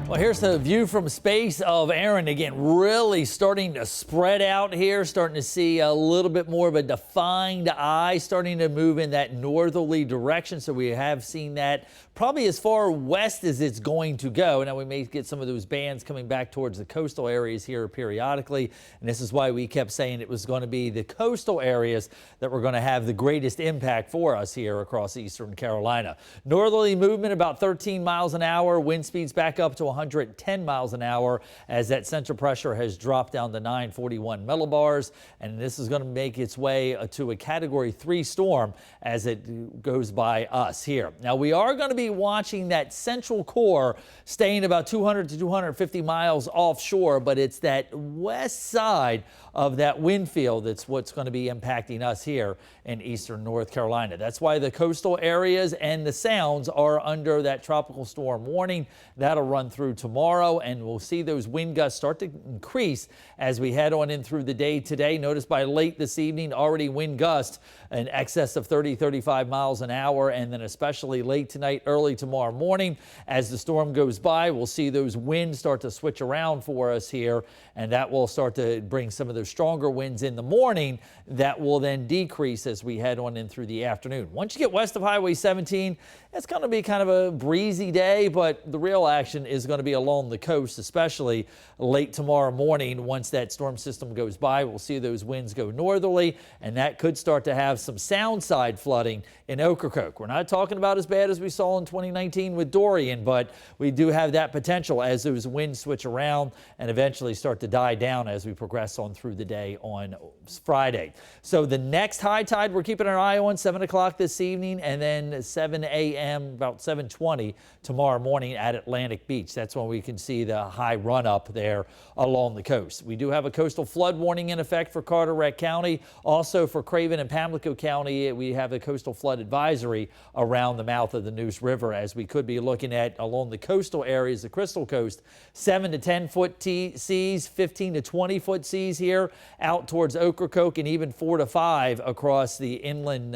Well, here's the view from space of Erin. Again, really starting to spread out here, starting to see a little bit more of a defined eye, starting to move in that northerly direction. So we have seen that probably as far west as it's going to go. Now we may get some of those bands coming back towards the coastal areas here periodically. And this is why we kept saying it was going to be the coastal areas that were going to have the greatest impact for us here across eastern Carolina. Northerly movement about 13 miles an hour, wind speeds back up to 110 miles an hour as that central pressure has dropped down to 941 millibars, and this is going to make its way to a Category 3 storm as it goes by us here. Now we are going to be watching that central core staying about 200 to 250 miles offshore, but it's that west side of that wind field that's what's going to be impacting us here in eastern North Carolina. That's why the coastal areas and the sounds are under that tropical storm warning. That'll run through tomorrow, and we'll see those wind gusts start to increase as we head on in through the day today. Notice by late this evening, already wind gusts in excess of 30-35 miles an hour, and then especially late tonight, early tomorrow morning. As the storm goes by, we'll see those winds start to switch around for us here, and that will start to bring some of those stronger winds in the morning that will then decrease as we head on in through the afternoon. Once you get west of Highway 17, it's going to be kind of a breezy day, but the real action is going to be along the coast, especially late tomorrow morning. Once that storm system goes by, we'll see those winds go northerly, and that could start to have some sound side flooding in Ocracoke. We're not talking about as bad as we saw in 2019 with Dorian, but we do have that potential as those winds switch around and eventually start to die down as we progress on through the day on Friday. So the next high tide we're keeping our eye on 7 o'clock this evening, and then 7 a.m. about 7:20 tomorrow morning at Atlantic Beach. That's when we can see the high run up there along the coast. We do have a coastal flood warning in effect for Carteret County. Also for Craven and Pamlico County, we have a coastal flood advisory around the mouth of the Neuse River, as we could be looking at along the coastal areas, the Crystal Coast, 7 to 10 foot seas, 15 to 20 foot seas here out towards Ocracoke, and even 4 to 5 across the inland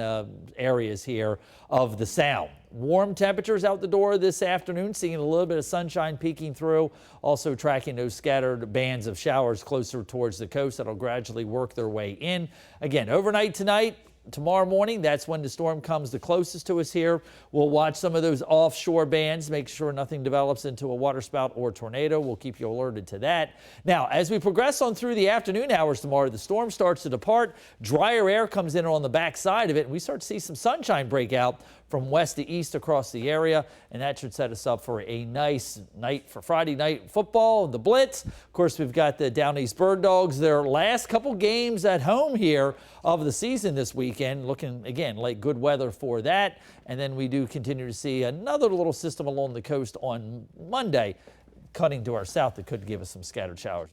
areas here of the Sound. Warm temperatures out the door this afternoon, seeing a little bit of sunshine peeking through. Also tracking those scattered bands of showers closer towards the coast that'll gradually work their way in. Again, overnight tonight, tomorrow morning, that's when the storm comes the closest to us here. We'll watch some of those offshore bands, make sure nothing develops into a waterspout or tornado. We'll keep you alerted to that. Now, as we progress on through the afternoon hours tomorrow, the storm starts to depart. Drier air comes in on the back side of it, and we start to see some sunshine break out from west to east across the area, and that should set us up for a nice night for Friday night football, the Blitz. Of course, we've got the Down East Bird Dogs, their last couple games at home here of the season this weekend, looking again like good weather for that. And then we do continue to see another little system along the coast on Monday cutting to our south that could give us some scattered showers.